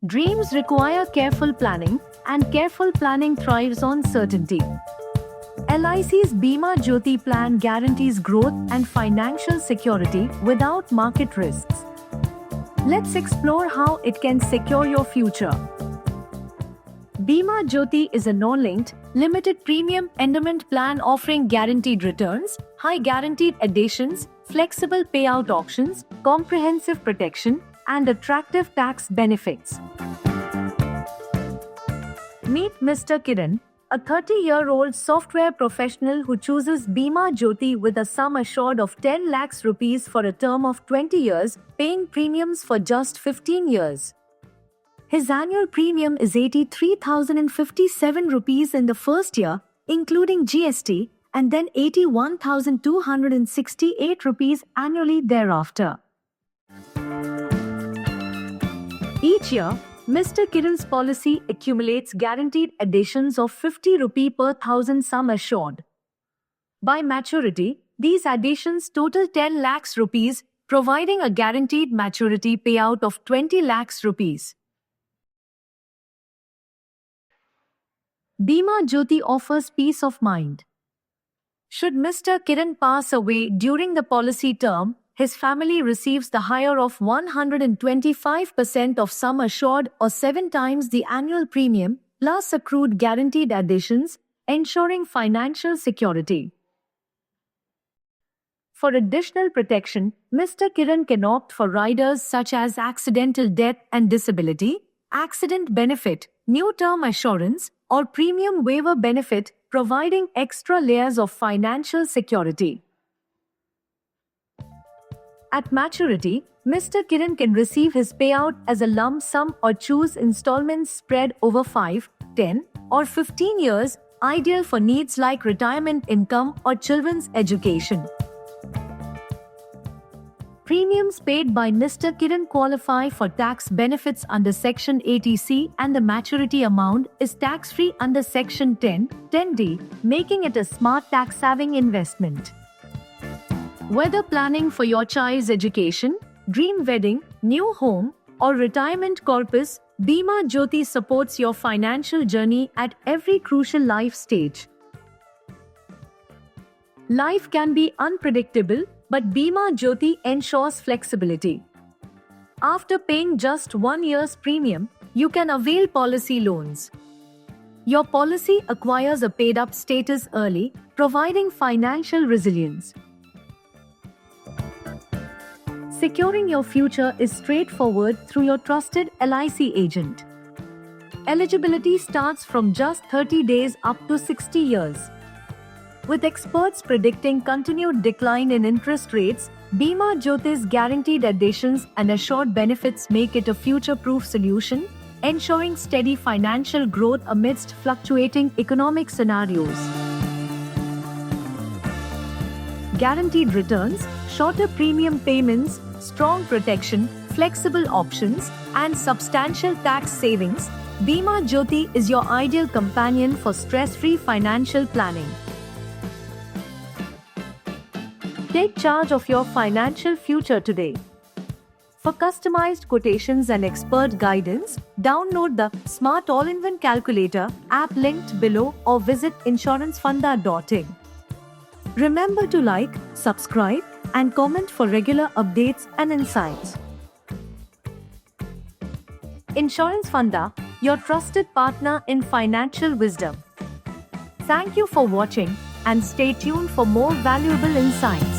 Dreams require careful planning, and careful planning thrives on certainty. LIC's Bima Jyoti plan guarantees growth and financial security without market risks. Let's explore how it can secure your future. Bima Jyoti is a non-linked, limited premium endowment plan offering guaranteed returns, high guaranteed additions, flexible payout options, comprehensive protection, and attractive tax benefits. Meet Mr. Kiran, a 30-year-old software professional who chooses Bima Jyoti with a sum assured of 10 lakhs rupees for a term of 20 years, paying premiums for just 15 years. His annual premium is 83,057 rupees in the first year, including GST, and then 81,268 rupees annually thereafter. Each year, Mr. Kiran's policy accumulates guaranteed additions of 50 rupee per thousand sum assured. By maturity, these additions total 10 lakhs rupees, providing a guaranteed maturity payout of 20 lakhs rupees. Bima Jyoti offers peace of mind. Should Mr. Kiran pass away during the policy term, his family receives the higher of 125% of sum assured or 7 times the annual premium, plus accrued guaranteed additions, ensuring financial security. For additional protection, Mr. Kiran can opt for riders such as accidental death and disability, accident benefit, new term assurance, or premium waiver benefit, providing extra layers of financial security. At maturity, Mr. Kiran can receive his payout as a lump sum or choose installments spread over 5, 10, or 15 years, ideal for needs like retirement income or children's education. Premiums paid by Mr. Kiran qualify for tax benefits under Section 80C, and the maturity amount is tax-free under Section 10(10)(d), making it a smart tax-saving investment. Whether planning for your child's education, dream wedding, new home, or retirement corpus, Bima Jyoti supports your financial journey at every crucial life stage. Life can be unpredictable, but Bima Jyoti ensures flexibility. After paying just 1 year's premium, you can avail policy loans. Your policy acquires a paid-up status early, providing financial resilience. Securing your future is straightforward through your trusted LIC agent. Eligibility starts from just 30 days up to 60 years. With experts predicting continued decline in interest rates, Bima Jyoti's guaranteed additions and assured benefits make it a future-proof solution, ensuring steady financial growth amidst fluctuating economic scenarios. Guaranteed returns, shorter premium payments, strong protection, flexible options, and substantial tax savings, Bima Jyoti is your ideal companion for stress-free financial planning. Take charge of your financial future today. For customized quotations and expert guidance, download the Smart All-in-One Calculator app linked below or visit insurancefunda.in. Remember to like, subscribe, and comment for regular updates and insights. Insurance Funda, your trusted partner in financial wisdom. Thank you for watching, and stay tuned for more valuable insights.